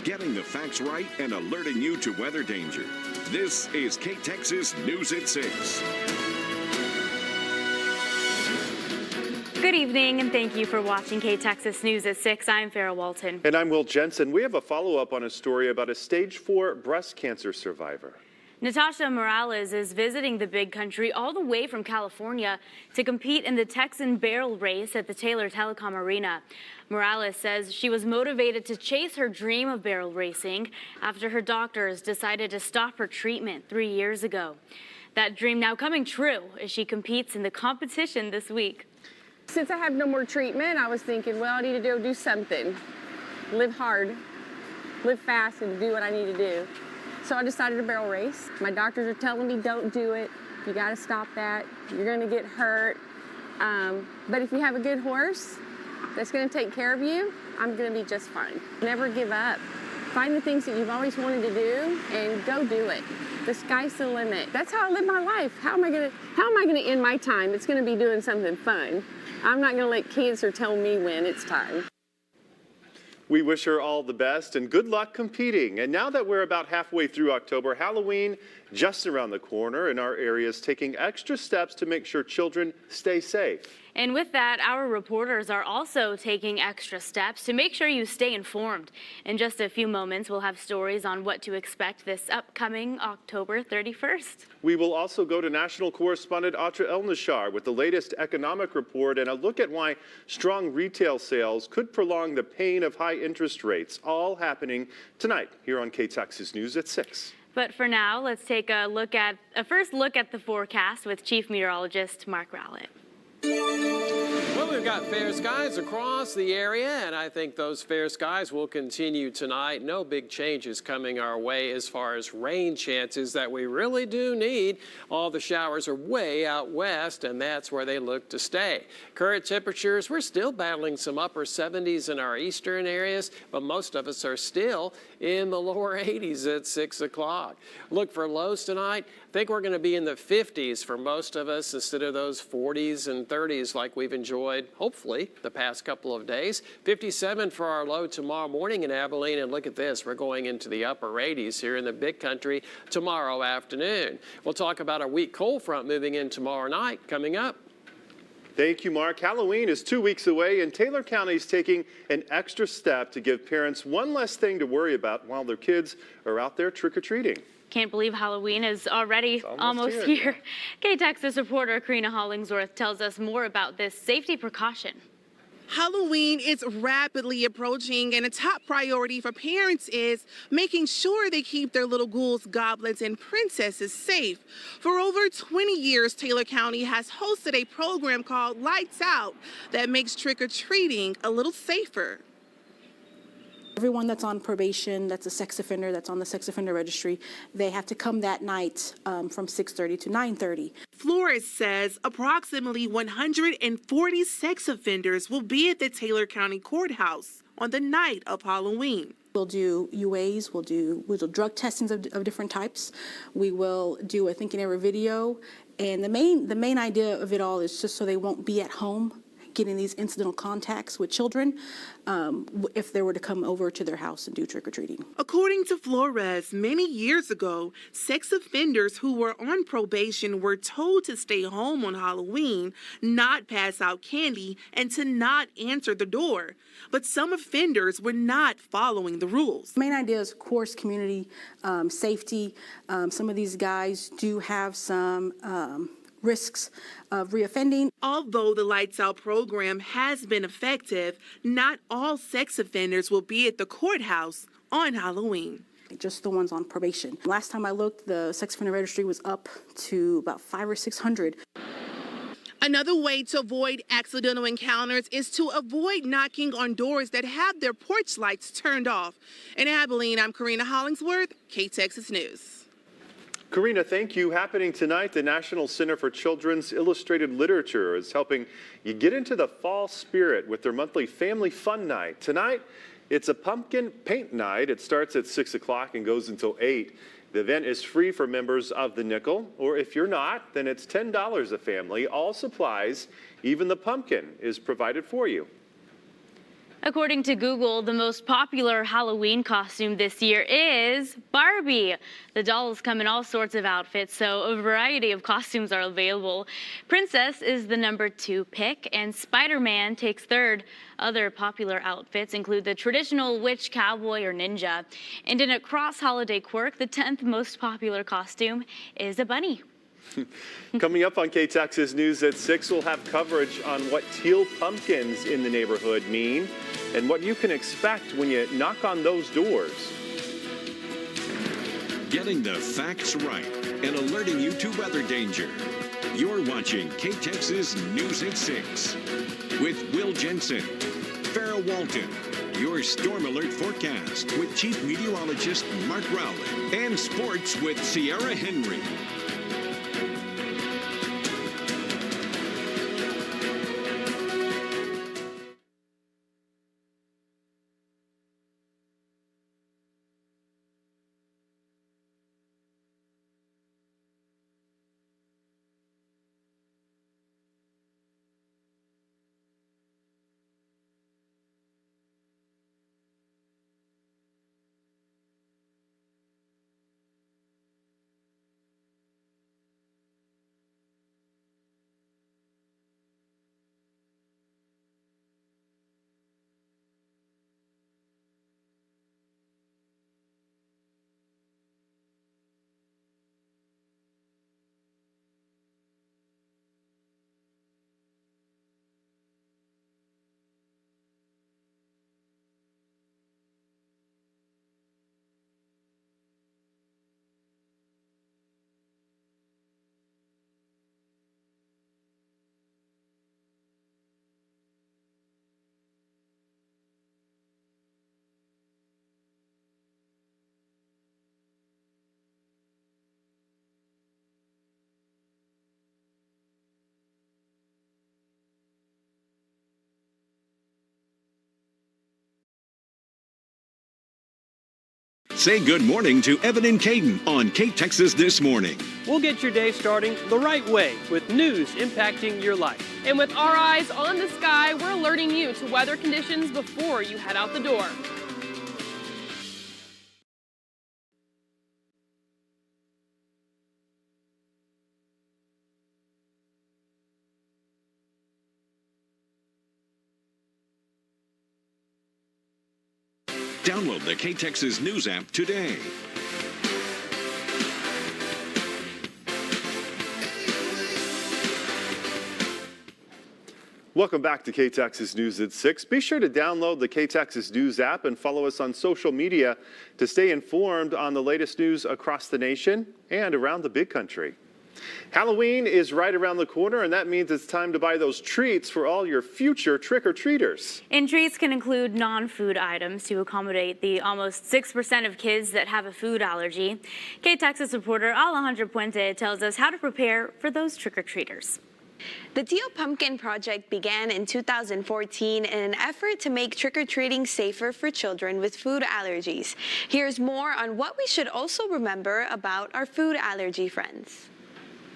getting the facts right and alerting you to weather danger. This is KTXS News at 6. Good evening, and thank you for watching KTXS News at 6. I'm Farrah Walton. And I'm Will Jensen. We have a follow-up on a story about a stage 4 breast cancer survivor. Natasha Morales is visiting the big country all the way from California to compete in the Texan barrel race at the Taylor Telecom Arena. Morales says she was motivated to chase her dream of barrel racing after her doctors decided to stop her treatment 3 years ago. That dream now coming true as she competes in the competition this week. Since I have no more treatment, I was thinking, well, I need to go do something. Live hard, live fast, and do what I need to do. So I decided to barrel race. My doctors are telling me, don't do it. You gotta stop that. You're gonna get hurt. But if you have a good horse that's gonna take care of you, I'm gonna be just fine. Never give up. Find the things that you've always wanted to do and go do it. The sky's the limit. That's how I live my life. How am I gonna end my time? It's gonna be doing something fun. I'm not gonna let cancer tell me when it's time. We wish her all the best and good luck competing. And now that we're about halfway through October, Halloween just around the corner, and our area is taking extra steps to make sure children stay safe. And with that, our reporters are also taking extra steps to make sure you stay informed. In just a few moments, we'll have stories on what to expect this upcoming October 31st. We will also go to national correspondent Atra El-Nashar with the latest economic report and a look at why strong retail sales could prolong the pain of high interest rates, all happening tonight here on KTXS News at 6. But for now, let's take a first look at the forecast with Chief Meteorologist Mark Rowlett. Well, we've got fair skies across the area, and I think those fair skies will continue tonight. No big changes coming our way as far as rain chances that we really do need. All the showers are way out west, and that's where they look to stay. Current temperatures, we're still battling some upper 70s in our eastern areas, but most of us are still in the lower 80s at 6 o'clock. Look for lows tonight. I think we're going to be in the 50s for most of us instead of those 40s and 30s like we've enjoyed, hopefully, the past couple of days. 57 for our low tomorrow morning in Abilene, and look at this, we're going into the upper 80s here in the big country tomorrow afternoon. We'll talk about a weak cold front moving in tomorrow night coming up. Thank you, Mark. Halloween is 2 weeks away, and Taylor County is taking an extra step to give parents one less thing to worry about while their kids are out there trick-or-treating. Can't believe Halloween is already almost here. KTXS reporter Karina Hollingsworth tells us more about this safety precaution. Halloween is rapidly approaching, and a top priority for parents is making sure they keep their little ghouls, goblins, and princesses safe. For over 20 years, Taylor County has hosted a program called Lights Out that makes trick-or-treating a little safer. Everyone that's on probation, that's a sex offender, that's on the sex offender registry, they have to come that night from 6:30 to 9:30. Flores says approximately 140 sex offenders will be at the Taylor County Courthouse on the night of Halloween. We'll do UAs, we'll do drug testings of different types. We will do a Think and Error video, and the main idea of it all is just so they won't be at home getting these incidental contacts with children if they were to come over to their house and do trick-or-treating. According to Flores, many years ago, sex offenders who were on probation were told to stay home on Halloween, not pass out candy, and to not answer the door. But some offenders were not following the rules. The main idea is, of course, community safety. Some of these guys do have some risks of reoffending. Although the Lights Out program has been effective, not all sex offenders will be at the courthouse on Halloween. Just the ones on probation. Last time I looked, the sex offender registry was up to about 500 or 600. Another way to avoid accidental encounters is to avoid knocking on doors that have their porch lights turned off. In Abilene, I'm Karina Hollingsworth, KTXS News. Karina, thank you. Happening tonight, the National Center for Children's Illustrated Literature is helping you get into the fall spirit with their monthly family fun night. Tonight, it's a pumpkin paint night. It starts at 6 o'clock and goes until 8. The event is free for members of the Nickel, or if you're not, then it's $10 a family. All supplies, even the pumpkin, is provided for you. According to Google, the most popular Halloween costume this year is Barbie. The dolls come in all sorts of outfits, so a variety of costumes are available. Princess is the #2 pick, and Spider-Man takes third. Other popular outfits include the traditional witch, cowboy, or ninja. And in a cross-holiday quirk, the 10th most popular costume is a bunny. Coming up on KTXS News at 6, we'll have coverage on what teal pumpkins in the neighborhood mean and what you can expect when you knock on those doors. Getting the facts right and alerting you to weather danger. You're watching KTXS News at 6 with Will Jensen, Farrah Walton, your storm alert forecast with Chief Meteorologist Mark Rowland, and sports with Sierra Henry. Say good morning to Evan and Caden on KTXS This Morning. We'll get your day starting the right way with news impacting your life. And with our eyes on the sky, we're alerting you to weather conditions before you head out the door. Download the KTXS News app today. Welcome back to KTXS News at 6. Be sure to download the KTXS News app and follow us on social media to stay informed on the latest news across the nation and around the big country. Halloween is right around the corner, and that means it's time to buy those treats for all your future trick-or-treaters. And treats can include non-food items to accommodate the almost 6% of kids that have a food allergy. KTXS reporter Alejandra Puente tells us how to prepare for those trick-or-treaters. The Teal Pumpkin Project began in 2014 in an effort to make trick-or-treating safer for children with food allergies. Here's more on what we should also remember about our food allergy friends.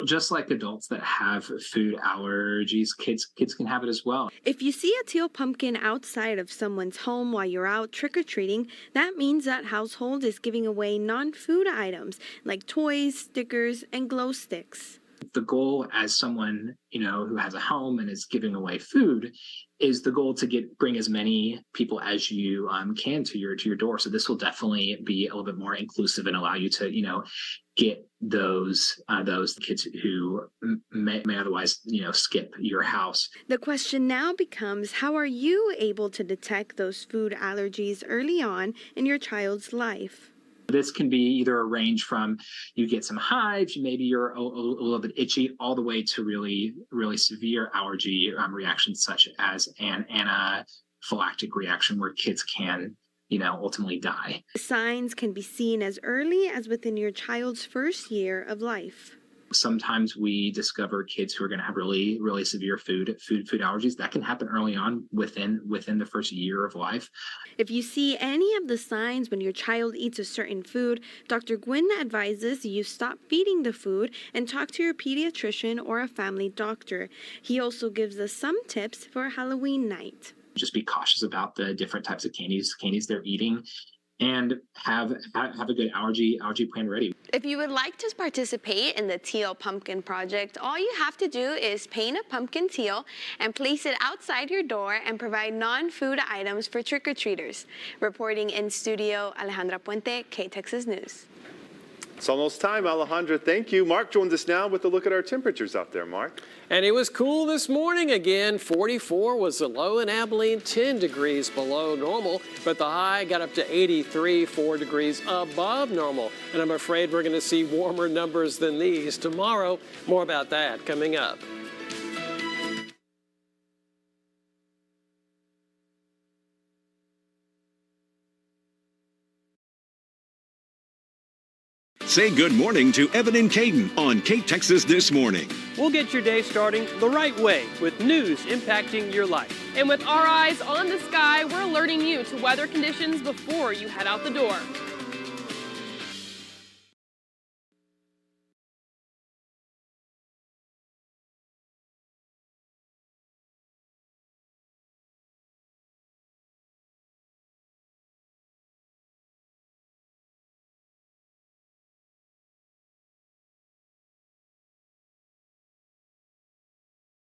Just like adults that have food allergies, kids can have it as well. If you see a teal pumpkin outside of someone's home while you're out trick-or-treating, that means that household is giving away non-food items like toys, stickers, and glow sticks. The goal as someone, who has a home and is giving away food is the goal to bring as many people as you can to your door. So this will definitely be a little bit more inclusive and allow you to, get those kids who may otherwise, skip your house. The question now becomes, how are you able to detect those food allergies early on in your child's life? This can be either a range from you get some hives, maybe you're a little bit itchy, all the way to really, really severe allergy reactions such as an anaphylactic reaction where kids can, ultimately die. Signs can be seen as early as within your child's first year of life. Sometimes we discover kids who are going to have really, really severe food allergies. That can happen early on within the first year of life. If you see any of the signs when your child eats a certain food, Dr. Gwynn advises you stop feeding the food and talk to your pediatrician or a family doctor. He also gives us some tips for Halloween night. Just be cautious about the different types of candies they're eating, and have a good allergy plan ready. If you would like to participate in the Teal Pumpkin Project, all you have to do is paint a pumpkin teal and place it outside your door and provide non-food items for trick-or-treaters. Reporting in studio, Alejandra Puente, KTXS News. It's almost time, Alejandra. Thank you. Mark joins us now with a look at our temperatures out there, Mark. And it was cool this morning again. 44 was the low in Abilene, 10 degrees below normal, but the high got up to 83, 4 degrees above normal. And I'm afraid we're going to see warmer numbers than these tomorrow. More about that coming up. Say good morning to Evan and Caden on KTXS This Morning. We'll get your day starting the right way with news impacting your life. And with our eyes on the sky, we're alerting you to weather conditions before you head out the door.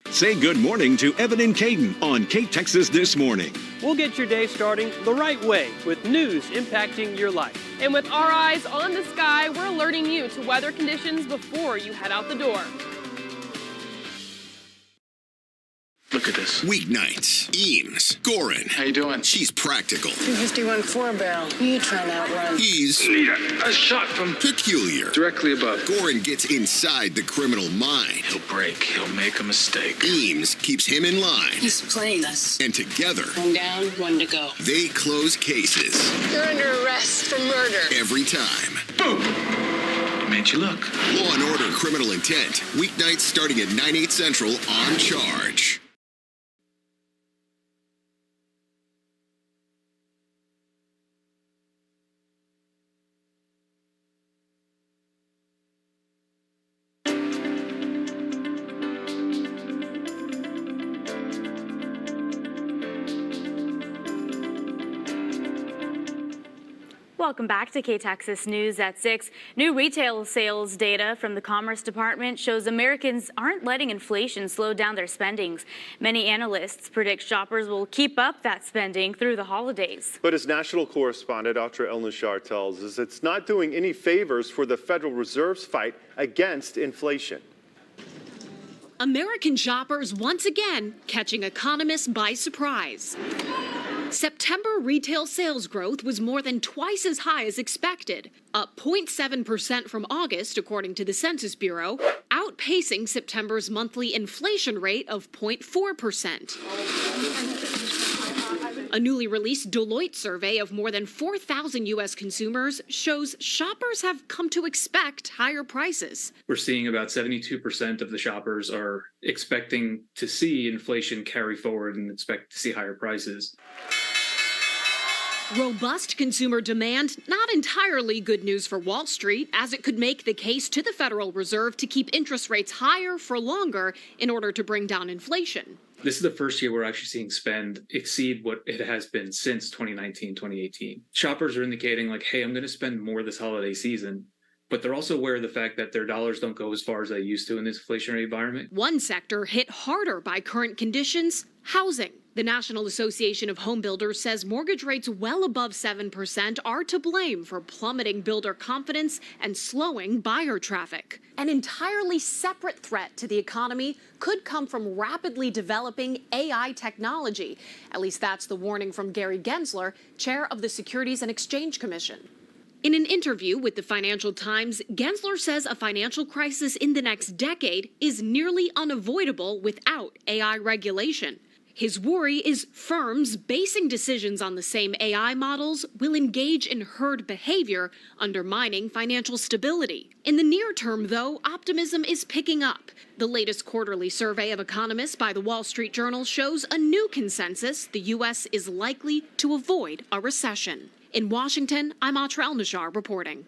Say good morning to Evan and Caden on KTXS This Morning. We'll get your day starting the right way with news impacting your life. And with our eyes on the sky, we're alerting you to weather conditions before you head out the door. Look at this. Weeknights. Eames. Gorin. How you doing? She's practical. 251 4-barrel. Who you trying to outrun? He's Need a shot from peculiar. directly above. Gorin gets inside the criminal mind. He'll break. He'll make a mistake. Eames keeps him in line. He's playing us. And together, 1 down, 1 to go. they close cases. You're under arrest for murder. Every time. Boom! Made you look. Law and Order: Criminal Intent. Weeknights starting at 9/8 Central on Charge. Welcome back to KTXS News at 6. New retail sales data from the Commerce Department shows Americans aren't letting inflation slow down their spendings. Many analysts predict shoppers will keep up that spending through the holidays. But as national correspondent Atra El-Nashar tells us, it's not doing any favors for the Federal Reserve's fight against inflation. American shoppers once again catching economists by surprise. September retail sales growth was more than twice as high as expected, up 0.7% from August, according to the Census Bureau, outpacing September's monthly inflation rate of 0.4%. A newly released Deloitte survey of more than 4,000 U.S. consumers shows shoppers have come to expect higher prices. We're seeing about 72% of the shoppers are expecting to see inflation carry forward and expect to see higher prices. Robust consumer demand, not entirely good news for Wall Street, as it could make the case to the Federal Reserve to keep interest rates higher for longer in order to bring down inflation. This is the first year we're actually seeing spend exceed what it has been since 2019, 2018. Shoppers are indicating like, hey, I'm going to spend more this holiday season, but they're also aware of the fact that their dollars don't go as far as they used to in this inflationary environment. One sector hit harder by current conditions, housing. The National Association of Home Builders says mortgage rates well above 7% are to blame for plummeting builder confidence and slowing buyer traffic. An entirely separate threat to the economy could come from rapidly developing AI technology. At least that's the warning from Gary Gensler, chair of the Securities and Exchange Commission. In an interview with the Financial Times, Gensler says a financial crisis in the next decade is nearly unavoidable without AI regulation. His worry is firms basing decisions on the same AI models will engage in herd behavior, undermining financial stability. In the near term, though, optimism is picking up. The latest quarterly survey of economists by the Wall Street Journal shows a new consensus: the U.S. is likely to avoid a recession. In Washington, I'm Atra El-Nashar reporting.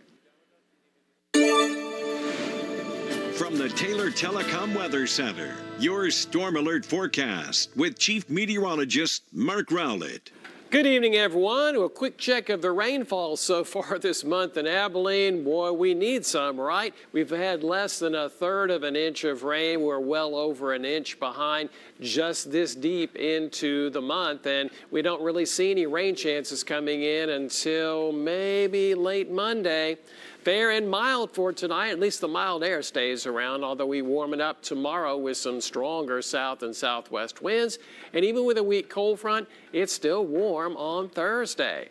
From the Taylor Telecom Weather Center, your Storm Alert forecast with Chief Meteorologist Mark Rowlett. Good evening, everyone. A quick check of the rainfall so far this month in Abilene. Boy, we need some, right? We've had less than a third of an inch of rain. We're well over an inch behind just this deep into the month, and we don't really see any rain chances coming in until maybe late Monday. Fair and mild for tonight. At least the mild air stays around, although we warm it up tomorrow with some stronger south and southwest winds. And even with a weak cold front, it's still warm on Thursday.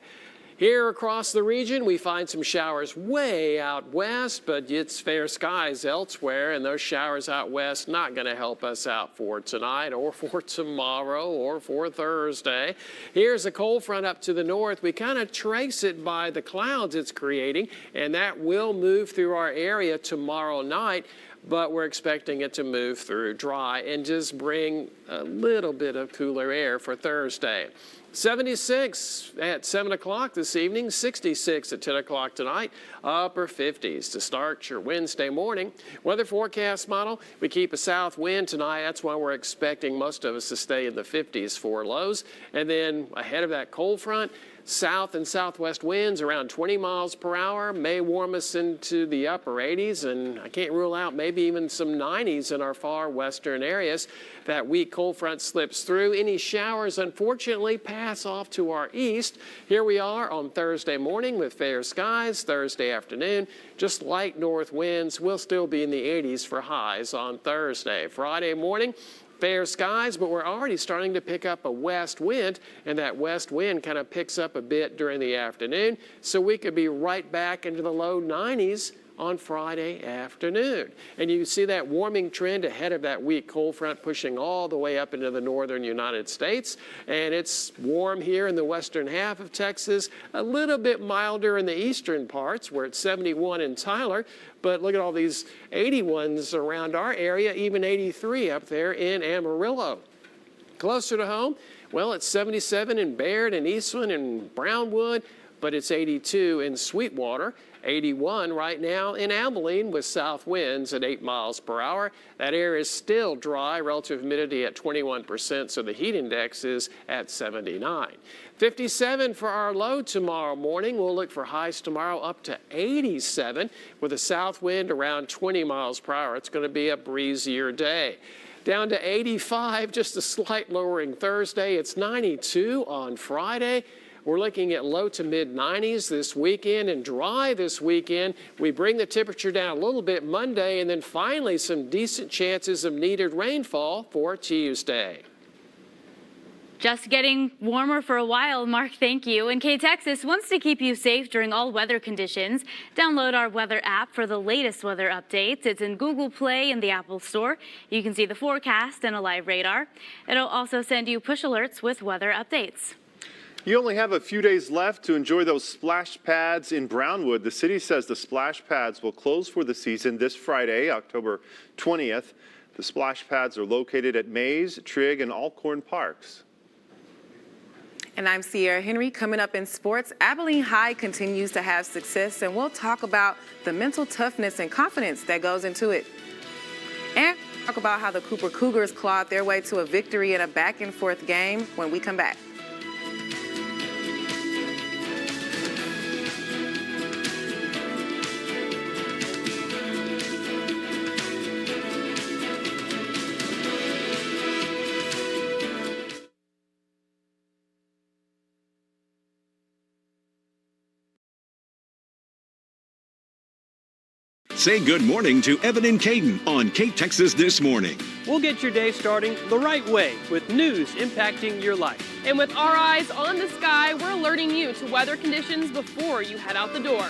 Here across the region, we find some showers way out west, but it's fair skies elsewhere, and those showers out west not going to help us out for tonight or for tomorrow or for Thursday. Here's a cold front up to the north. We kind of trace it by the clouds it's creating, and that will move through our area tomorrow night, but we're expecting it to move through dry and just bring a little bit of cooler air for Thursday. 76 at 7 o'clock this evening, 66 at 10 o'clock tonight, upper 50s to start your Wednesday morning. Weather forecast model, we keep a south wind tonight. That's why we're expecting most of us to stay in the 50s for lows. And then ahead of that cold front, south and southwest winds around 20 miles per hour may warm us into the upper 80s, and I can't rule out maybe even some 90s in our far western areas. That weak cold front slips through. Any showers, unfortunately, pass off to our east. Here we are on Thursday morning with fair skies. Thursday afternoon, just light north winds. We'll still be in the 80s for highs on Thursday. Friday morning, fair skies, but we're already starting to pick up a west wind, and that west wind kind of picks up a bit during the afternoon, so we could be right back into the low 90s on Friday afternoon. And you see that warming trend ahead of that weak cold front pushing all the way up into the northern United States. And it's warm here in the western half of Texas, a little bit milder in the eastern parts where it's 71 in Tyler. But look at all these 81s around our area, even 83 up there in Amarillo. Closer to home, well, it's 77 in Baird and Eastland and Brownwood, but it's 82 in Sweetwater. 81 right now in Abilene with south winds at 8 miles per hour. That air is still dry, relative humidity at 21%, so the heat index is at 79. 57 for our low tomorrow morning. We'll look for highs tomorrow up to 87 with a south wind around 20 miles per hour. It's going to be a breezier day. Down to 85, just a slight lowering Thursday. It's 92 on Friday. We're looking at low to mid 90s this weekend and dry this weekend. We bring the temperature down a little bit Monday, and then finally some decent chances of needed rainfall for Tuesday. Just getting warmer for a while, Mark, thank you. And KTXS wants to keep you safe during all weather conditions. Download our weather app for the latest weather updates. It's in Google Play and the Apple Store. You can see the forecast and a live radar. It'll also send you push alerts with weather updates. You only have a few days left to enjoy those splash pads in Brownwood. The city says the splash pads will close for the season this Friday, October 20th. The splash pads are located at Mays, Trigg, and Alcorn Parks. And I'm Sierra Henry. Coming up in sports, Abilene High continues to have success, and we'll talk about the mental toughness and confidence that goes into it. And talk about how the Cooper Cougars clawed their way to a victory in a back-and-forth game when we come back. Say good morning to Evan and Caden on KTXS This Morning. We'll get your day starting the right way with news impacting your life. And with our eyes on the sky, we're alerting you to weather conditions before you head out the door.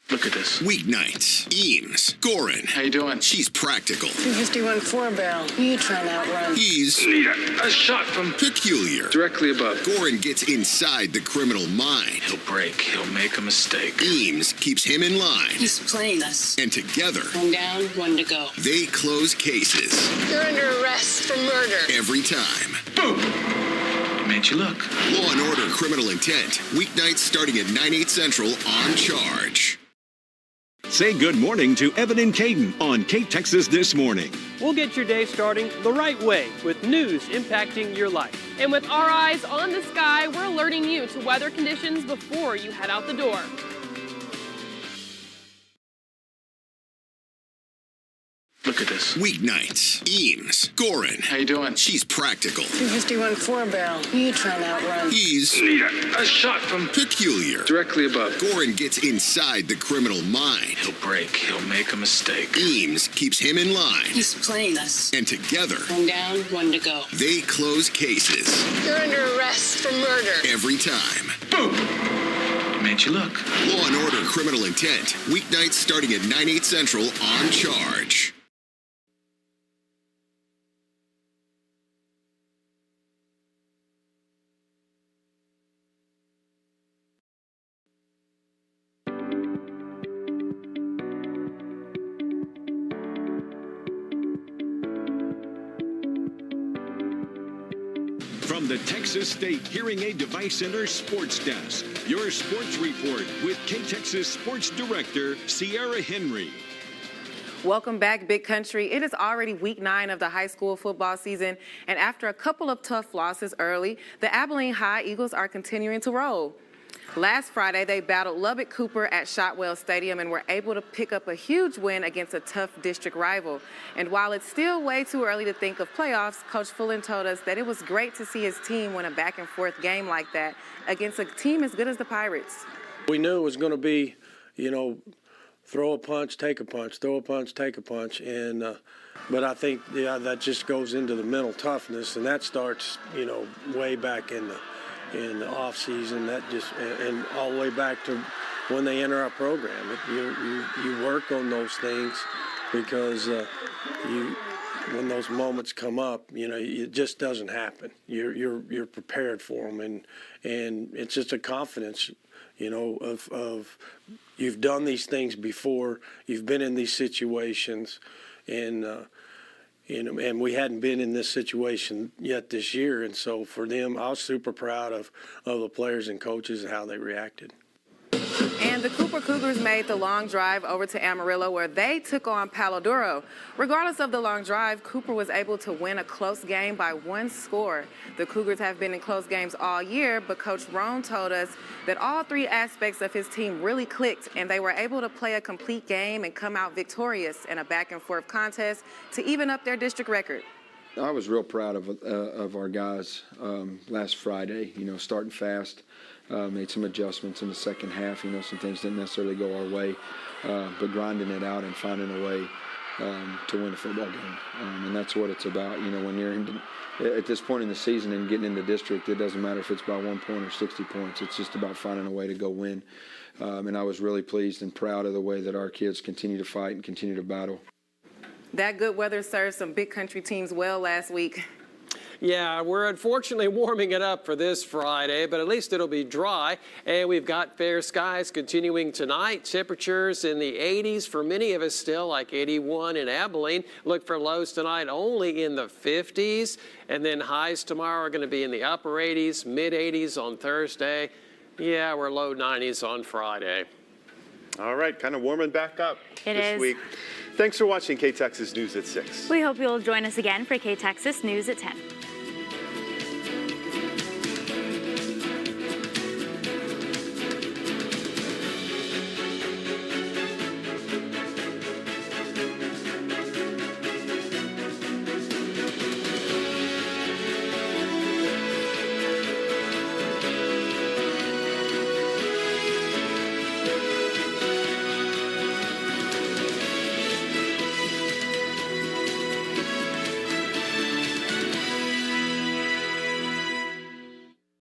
Look at this. Weeknights, Eames, Gorin. How you doing? She's practical. 251 4-barrel. Who you trying to outrun? He's Need a shot from peculiar. directly above. Gorin gets inside the criminal mind. He'll break. He'll make a mistake. Eames keeps him in line. He's playing us. And together, 1 down, 1 to go. they close cases. You're under arrest for murder. Every time. Boom! Made you look. Law and Order Criminal Intent. Weeknights starting at 9/8 Central on Charge. Say good morning to Evan and Caden on KTXS This Morning. We'll get your day starting the right way with news impacting your life. And with our eyes on the sky, we're alerting you to weather conditions before you head out the door. Look at this. Weeknights, Eames, Gorin. How you doing? She's practical. 251 4-barrel. Who you trying to outrun? He's Need a shot from peculiar. directly above. Gorin gets inside the criminal mind. He'll break. He'll make a mistake. Eames keeps him in line. He's playing us. And together, 1 down, 1 to go. they close cases. You're under arrest for murder. Every time. Boom! Made you look. Law and Order Criminal Intent. Weeknights starting at 9/8 Central on Charge. From the Texas State Hearing Aid Device Center Sports Desk, your sports report with KTXS Sports Director Sierra Henry. Welcome back, Big Country. It is already week 9 of the high school football season, and after a couple of tough losses early, the Abilene High Eagles are continuing to roll. Last Friday, they battled Lubbock Cooper at Shotwell Stadium and were able to pick up a huge win against a tough district rival. And while it's still way too early to think of playoffs, Coach Fullen told us that it was great to see his team win a back-and-forth game like that against a team as good as the Pirates. We knew it was going to be, throw a punch, take a punch, throw a punch, take a punch. And but I think, that just goes into the mental toughness, and that starts, way back in the off season. That just and all the way back to when they enter our program. You work on those things because when those moments come up, it just doesn't happen. You're prepared for them, and it's just a confidence, of you've done these things before, you've been in these situations, and we hadn't been in this situation yet this year, and so for them, I was super proud of the players and coaches and how they reacted. And the Cooper Cougars made the long drive over to Amarillo, where they took on Palo Duro. Regardless of the long drive, Cooper was able to win a close game by 1 score. The Cougars have been in close games all year, but Coach Roan told us that all 3 aspects of his team really clicked, and they were able to play a complete game and come out victorious in a back-and-forth contest to even up their district record. I was real proud of our guys last Friday, starting fast. Made some adjustments in the second half. Some things didn't necessarily go our way, but grinding it out and finding a way to win a football game. And that's what it's about. When you're at this point in the season and getting into district, it doesn't matter if it's by 1 point or 60 points. It's just about finding a way to go win. And I was really pleased and proud of the way that our kids continue to fight and continue to battle. That good weather served some Big Country teams well last week. Yeah, we're unfortunately warming it up for this Friday, but at least it'll be dry. And we've got fair skies continuing tonight. Temperatures in the 80s for many of us still, like 81 in Abilene. Look for lows tonight only in the 50s. And then highs tomorrow are going to be in the upper 80s, mid 80s on Thursday. Yeah, we're low 90s on Friday. All right, kind of warming back up this week. It is. Thanks for watching KTXS News at 6. We hope you'll join us again for KTXS News at 10.